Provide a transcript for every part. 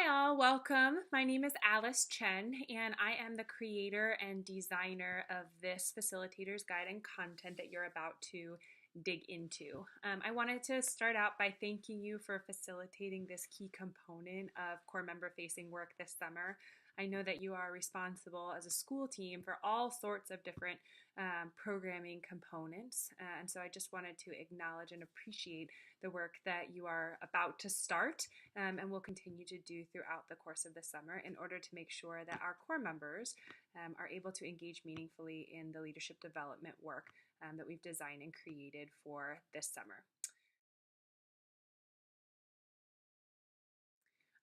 Hi all, welcome. My name is Alice Chen and I am the creator and designer of this facilitator's guide and content that you're about to dig into. I wanted to start out by thanking you for facilitating this key component of core member facing work this summer. I know that you are responsible as a school team for all sorts of different programming components, and so I just wanted to acknowledge and appreciate the work that you are about to start and will continue to do throughout the course of the summer in order to make sure that our core members are able to engage meaningfully in the leadership development work that we've designed and created for this summer.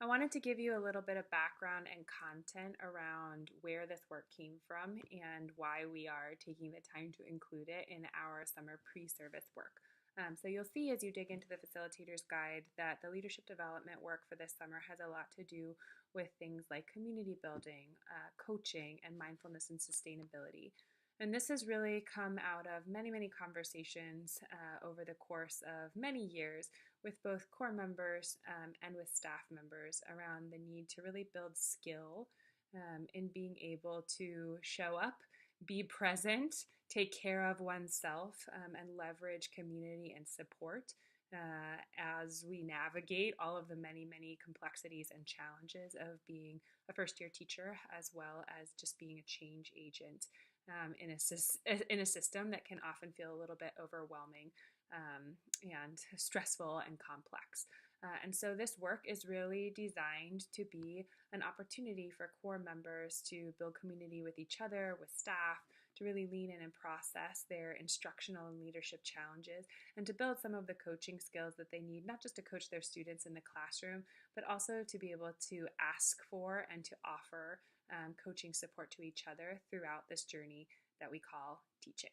I wanted to give you a little bit of background and content around where this work came from and why we are taking the time to include it in our summer pre-service work. So you'll see as you dig into the facilitator's guide that the leadership development work for this summer has a lot to do with things like community building, coaching, and mindfulness and sustainability. And this has really come out of many conversations over the course of many years with both core members and with staff members around the need to really build skill in being able to show up, be present, take care of oneself, and leverage community and support as we navigate all of the many complexities and challenges of being a first year teacher, as well as just being a change agent in a system that can often feel a little bit overwhelming and stressful and complex. And so this work is really designed to be an opportunity for core members to build community with each other, with staff, to really lean in and process their instructional and leadership challenges, and to build some of the coaching skills that they need, not just to coach their students in the classroom, but also to be able to ask for and to offer coaching support to each other throughout this journey that we call teaching.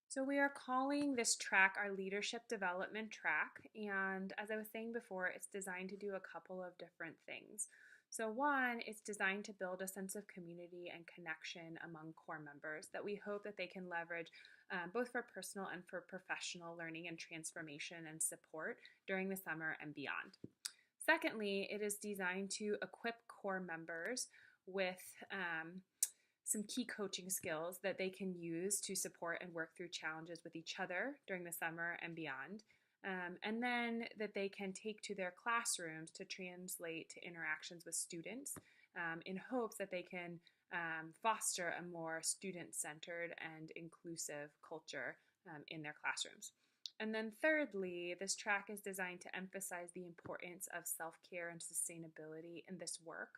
So we are calling this track our leadership development track, and as I was saying before, it's designed to do a couple of different things. So one, it's designed to build a sense of community and connection among core members that we hope that they can leverage both for personal and for professional learning and transformation and support during the summer and beyond. Secondly, it is designed to equip core members with some key coaching skills that they can use to support and work through challenges with each other during the summer and beyond. And then that they can take to their classrooms to translate to interactions with students in hopes that they can foster a more student-centered and inclusive culture in their classrooms. And then thirdly, this track is designed to emphasize the importance of self-care and sustainability in this work,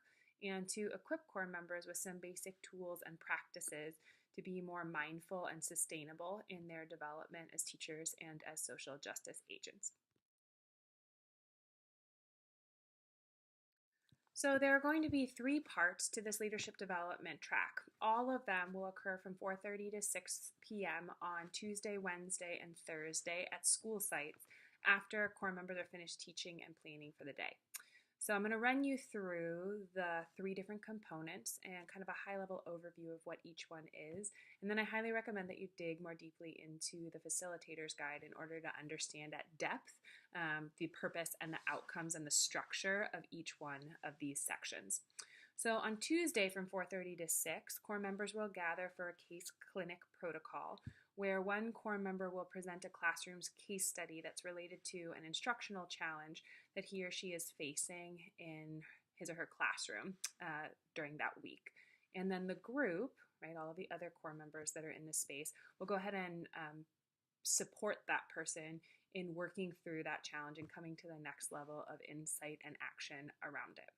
and to equip core members with some basic tools and practices to be more mindful and sustainable in their development as teachers and as social justice agents. So there are going to be 3 parts to this leadership development track. All of them will occur from 4:30 to 6 p.m. on Tuesday, Wednesday, and Thursday at school sites after core members are finished teaching and planning for the day. So I'm going to run you through the 3 different components and kind of a high-level overview of what each one is. And then I highly recommend that you dig more deeply into the facilitator's guide in order to understand at depth the purpose and the outcomes and the structure of each one of these sections. So on Tuesday from 4:30 to 6, core members will gather for a case clinic protocol where one core member will present a classroom's case study that's related to an instructional challenge that he or she is facing in his or her classroom during that week. And then the group, right, all of the other core members that are in this space, will go ahead and support that person in working through that challenge and coming to the next level of insight and action around it.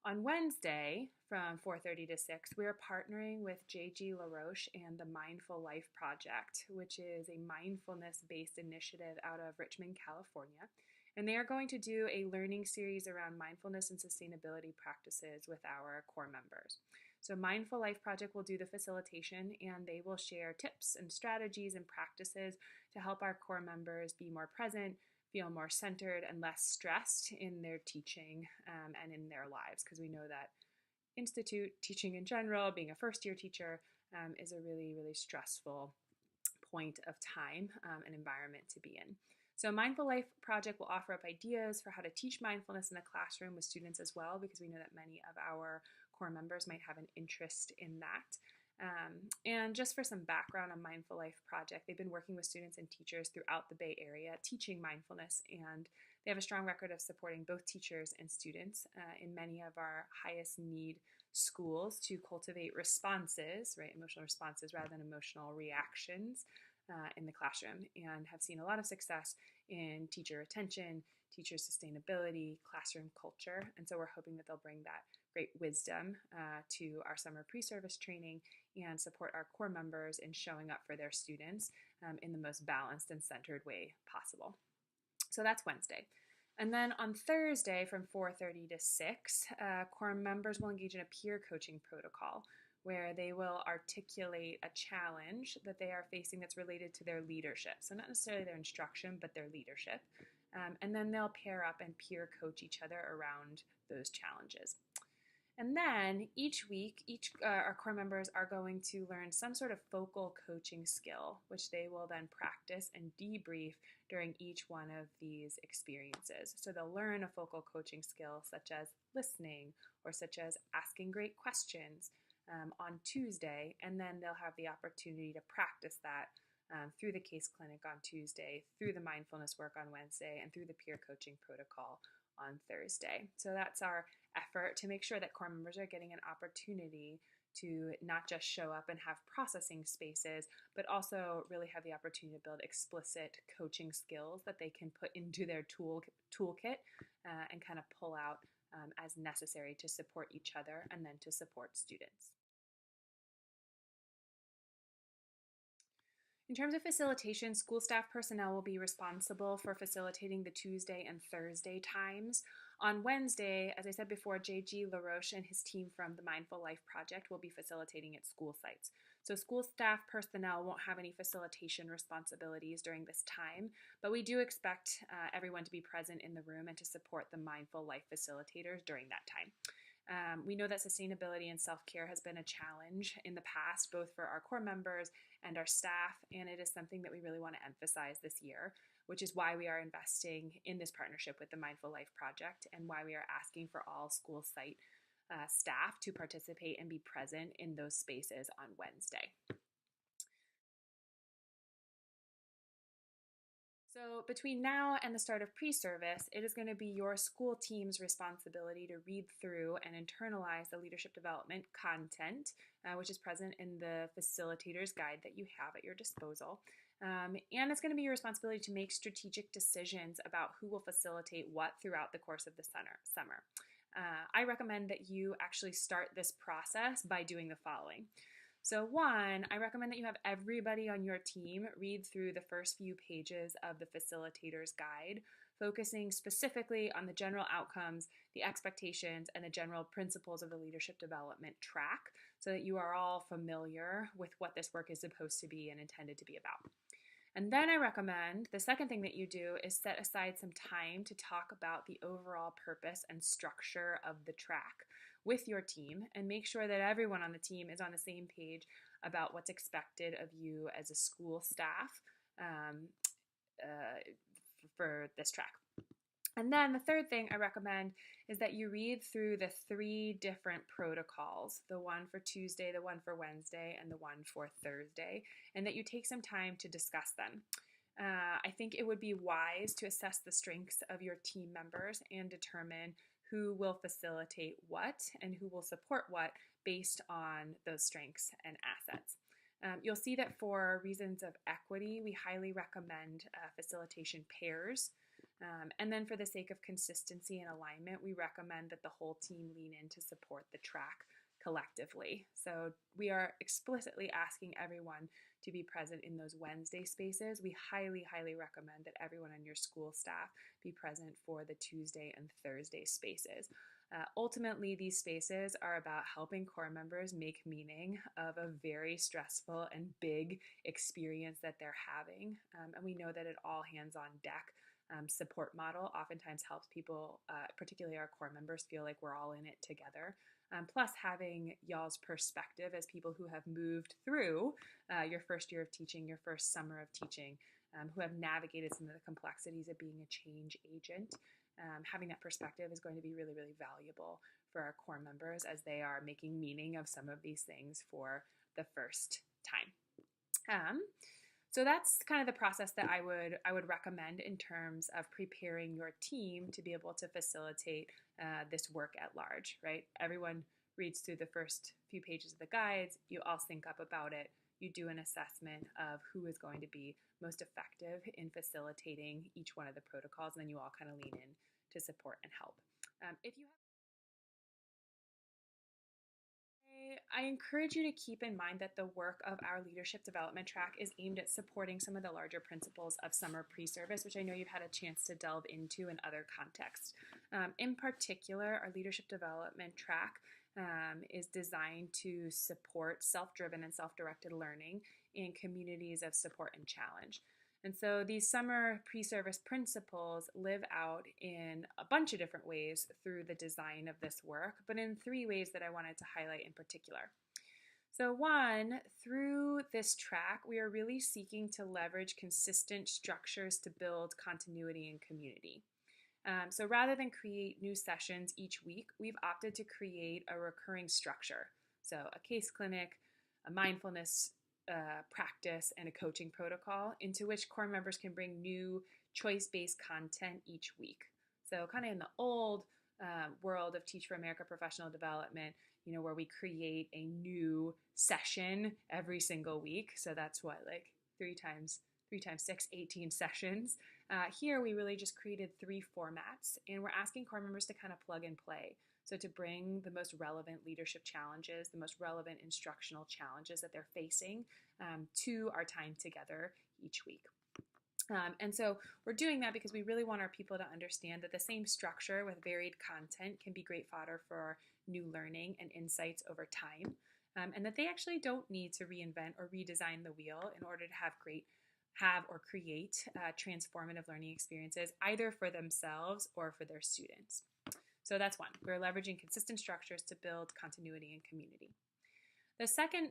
On Wednesday from 4:30 to 6, we are partnering with J.G. LaRoche and the Mindful Life Project, which is a mindfulness-based initiative out of Richmond, California. And they are going to do a learning series around mindfulness and sustainability practices with our core members. So Mindful Life Project will do the facilitation, and they will share tips and strategies and practices to help our core members be more present, feel more centered and less stressed in their teaching and in their lives, because we know that institute teaching in general, being a first year teacher, is a really stressful point of time and environment to be in. So Mindful Life Project will offer up ideas for how to teach mindfulness in the classroom with students as well, because we know that many of our core members might have an interest in that. And just for some background on Mindful Life Project, they've been working with students and teachers throughout the Bay Area teaching mindfulness, and they have a strong record of supporting both teachers and students in many of our highest need schools to cultivate responses, right, emotional responses rather than emotional reactions in the classroom, and have seen a lot of success in teacher retention, teacher sustainability, classroom culture. And so we're hoping that they'll bring that great wisdom to our summer pre-service training and support our core members in showing up for their students in the most balanced and centered way possible. So that's Wednesday. And then on Thursday from 4:30 to 6, core members will engage in a peer coaching protocol where they will articulate a challenge that they are facing that's related to their leadership. So not necessarily their instruction, but their leadership. And then they'll pair up and peer coach each other around those challenges. And then each week, our core members are going to learn some sort of focal coaching skill, which they will then practice and debrief during each one of these experiences. So they'll learn a focal coaching skill such as listening or such as asking great questions on Tuesday, and then they'll have the opportunity to practice that through the case clinic on Tuesday, through the mindfulness work on Wednesday, and through the peer coaching protocol on Thursday. So that's our effort to make sure that core members are getting an opportunity to not just show up and have processing spaces, but also really have the opportunity to build explicit coaching skills that they can put into their toolkit and kind of pull out as necessary to support each other and then to support students. In terms of facilitation, school staff personnel will be responsible for facilitating the Tuesday and Thursday times. On Wednesday, as I said before, J.G. LaRoche and his team from the Mindful Life Project will be facilitating at school sites. So school staff personnel won't have any facilitation responsibilities during this time, but we do expect everyone to be present in the room and to support the Mindful Life facilitators during that time. We know that sustainability and self-care has been a challenge in the past, both for our core members and our staff, and it is something that we really want to emphasize this year, which is why we are investing in this partnership with the Mindful Life Project and why we are asking for all school site staff to participate and be present in those spaces on Wednesday. So between now and the start of pre-service, it is going to be your school team's responsibility to read through and internalize the leadership development content, which is present in the facilitator's guide that you have at your disposal. And it's going to be your responsibility to make strategic decisions about who will facilitate what throughout the course of the summer. I recommend that you actually start this process by doing the following. So one, I recommend that you have everybody on your team read through the first few pages of the facilitator's guide, focusing specifically on the general outcomes, the expectations, and the general principles of the leadership development track so that you are all familiar with what this work is supposed to be and intended to be about. And then I recommend the second thing that you do is set aside some time to talk about the overall purpose and structure of the track with your team and make sure that everyone on the team is on the same page about what's expected of you as a school staff for this track. And then the third thing I recommend is that you read through the 3 different protocols, the one for Tuesday, the one for Wednesday, and the one for Thursday, and that you take some time to discuss them. I think it would be wise to assess the strengths of your team members and determine who will facilitate what and who will support what based on those strengths and assets. You'll see that for reasons of equity, we highly recommend facilitation pairs. And then for the sake of consistency and alignment, we recommend that the whole team lean in to support the track collectively. So we are explicitly asking everyone to be present in those Wednesday spaces. We highly, highly recommend that everyone on your school staff be present for the Tuesday and Thursday spaces. Ultimately, these spaces are about helping core members make meaning of a very stressful and big experience that they're having. And we know that an all hands on deck support model oftentimes helps people, particularly our core members, feel like we're all in it together. Plus, having y'all's perspective as people who have moved through your first year of teaching, your first summer of teaching, who have navigated some of the complexities of being a change agent. Having that perspective is going to be really, really valuable for our core members as they are making meaning of some of these things for the first time. So that's kind of the process that I would recommend in terms of preparing your team to be able to facilitate this work at large, right? Everyone reads through the first few pages of the guides, you all think up about it, you do an assessment of who is going to be most effective in facilitating each one of the protocols, and then you all kind of lean in to support and help. If you have I encourage you to keep in mind that the work of our leadership development track is aimed at supporting some of the larger principles of summer pre-service, which I know you've had a chance to delve into in other contexts. In particular, our leadership development track is designed to support self-driven and self-directed learning in communities of support and challenge. And so these summer pre-service principles live out in a bunch of different ways through the design of this work, but in 3 ways that I wanted to highlight in particular. So one, through this track, we are really seeking to leverage consistent structures to build continuity and community. So rather than create new sessions each week, we've opted to create a recurring structure. So a case clinic, a mindfulness practice, and a coaching protocol into which core members can bring new choice-based content each week. So kind of in the old world of Teach for America professional development, where we create a new session every single week. So that's what, like 3 times 6, 18 sessions. Here we really just created 3 formats, and we're asking core members to kind of plug and play. So to bring the most relevant leadership challenges, the most relevant instructional challenges that they're facing to our time together each week. And so we're doing that because we really want our people to understand that the same structure with varied content can be great fodder for new learning and insights over time, and that they actually don't need to reinvent or redesign the wheel in order to have or create transformative learning experiences either for themselves or for their students. So that's one. We're leveraging consistent structures to build continuity and community. The second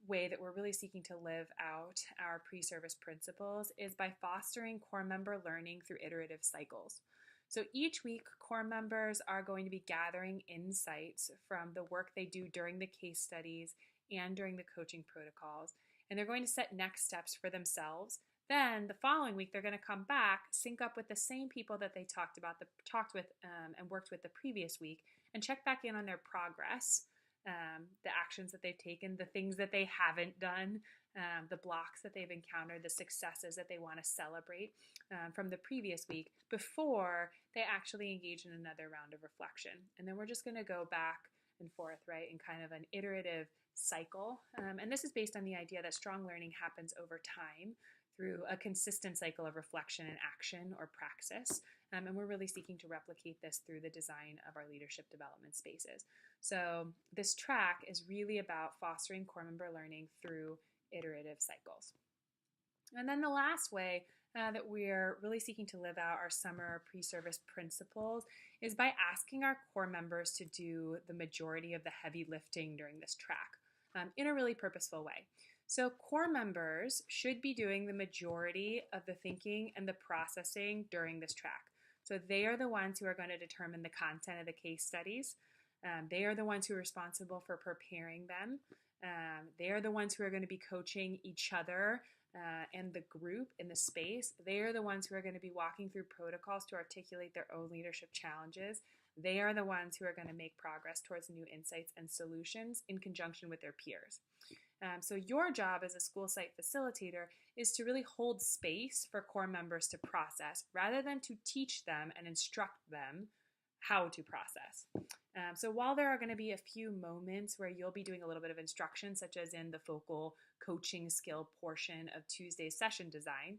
way that we're really seeking to live out our pre-service principles is by fostering core member learning through iterative cycles. So each week, core members are going to be gathering insights from the work they do during the case studies and during the coaching protocols, and they're going to set next steps for themselves. Then the following week, they're going to come back, sync up with the same people that they talked with and worked with the previous week, and check back in on their progress, the actions that they've taken, the things that they haven't done, the blocks that they've encountered, the successes that they want to celebrate from the previous week before they actually engage in another round of reflection. And then we're just going to go back and forth, right, in kind of an iterative cycle. And this is based on the idea that strong learning happens over time through a consistent cycle of reflection and action or praxis. And we're really seeking to replicate this through the design of our leadership development spaces. So this track is really about fostering core member learning through iterative cycles. And then the last way that we're really seeking to live out our summer pre-service principles is by asking our core members to do the majority of the heavy lifting during this track in a really purposeful way. So core members should be doing the majority of the thinking and the processing during this track. So they are the ones who are going to determine the content of the case studies. They are the ones who are responsible for preparing them. They are the ones who are going to be coaching each other and the group in the space. They are the ones who are going to be walking through protocols to articulate their own leadership challenges. They are the ones who are going to make progress towards new insights and solutions in conjunction with their peers. So your job as a school site facilitator is to really hold space for core members to process rather than to teach them and instruct them how to process. So while there are going to be a few moments where you'll be doing a little bit of instruction, such as in the focal coaching skill portion of Tuesday's session design,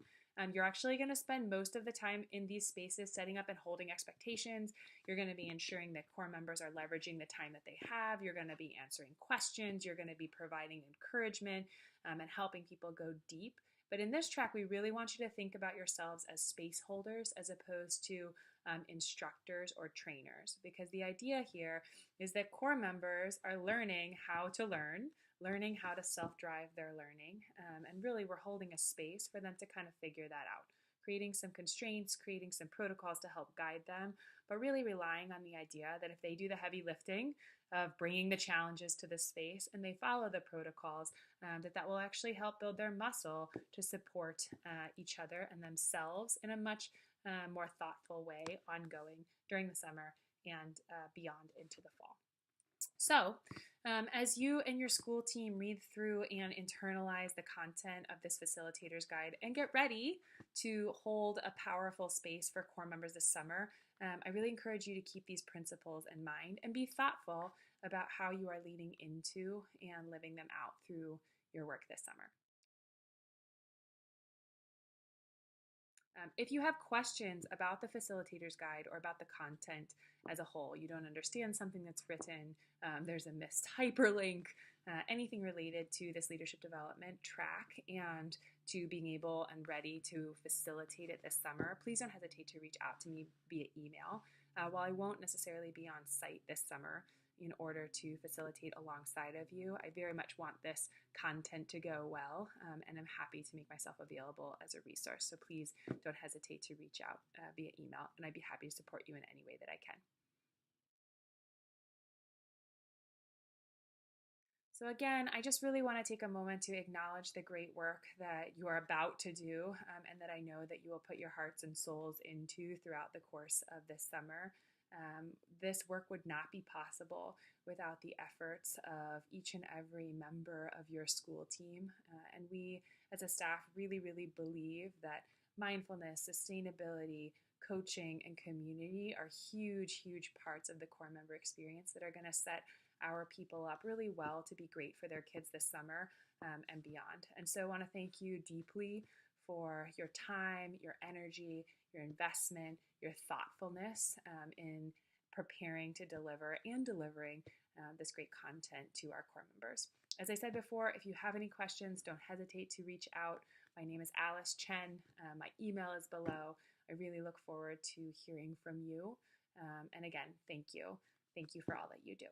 you're actually going to spend most of the time in these spaces setting up and holding expectations. You're going to be ensuring that core members are leveraging the time that they have. You're going to be answering questions. You're going to be providing encouragement and helping people go deep. But in this track, we really want you to think about yourselves as space holders as opposed to instructors or trainers, because the idea here is that core members are learning how to learn learning how to self-drive their learning. And really, we're holding a space for them to kind of figure that out, creating some constraints, creating some protocols to help guide them, but really relying on the idea that if they do the heavy lifting of bringing the challenges to the space and they follow the protocols, that will actually help build their muscle to support each other and themselves in a much more thoughtful way ongoing during the summer and beyond into the fall. So, as you and your school team read through and internalize the content of this facilitator's guide and get ready to hold a powerful space for core members this summer, I really encourage you to keep these principles in mind and be thoughtful about how you are leading into and living them out through your work this summer. If you have questions about the facilitator's guide or about the content as a whole, you don't understand something that's written, there's a missed hyperlink, anything related to this leadership development track and to being able and ready to facilitate it this summer, please don't hesitate to reach out to me via email. While I won't necessarily be on site this summer in order to facilitate alongside of you, I very much want this content to go well, and I'm happy to make myself available as a resource. So please don't hesitate to reach out via email, and I'd be happy to support you in any way that I can. So again, I just really want to take a moment to acknowledge the great work that you are about to do, and that I know that you will put your hearts and souls into throughout the course of this summer. This work would not be possible without the efforts of each and every member of your school team. And we, as a staff, really, really believe that mindfulness, sustainability, coaching, and community are huge, huge parts of the core member experience that are going to set our people up really well to be great for their kids this summer, and beyond. And so I want to thank you deeply for your time, your energy, your investment, your thoughtfulness in preparing to deliver and delivering this great content to our core members. As I said before, if you have any questions, don't hesitate to reach out. My name is Alice Chen. My email is below. I really look forward to hearing from you. And again, thank you. Thank you for all that you do.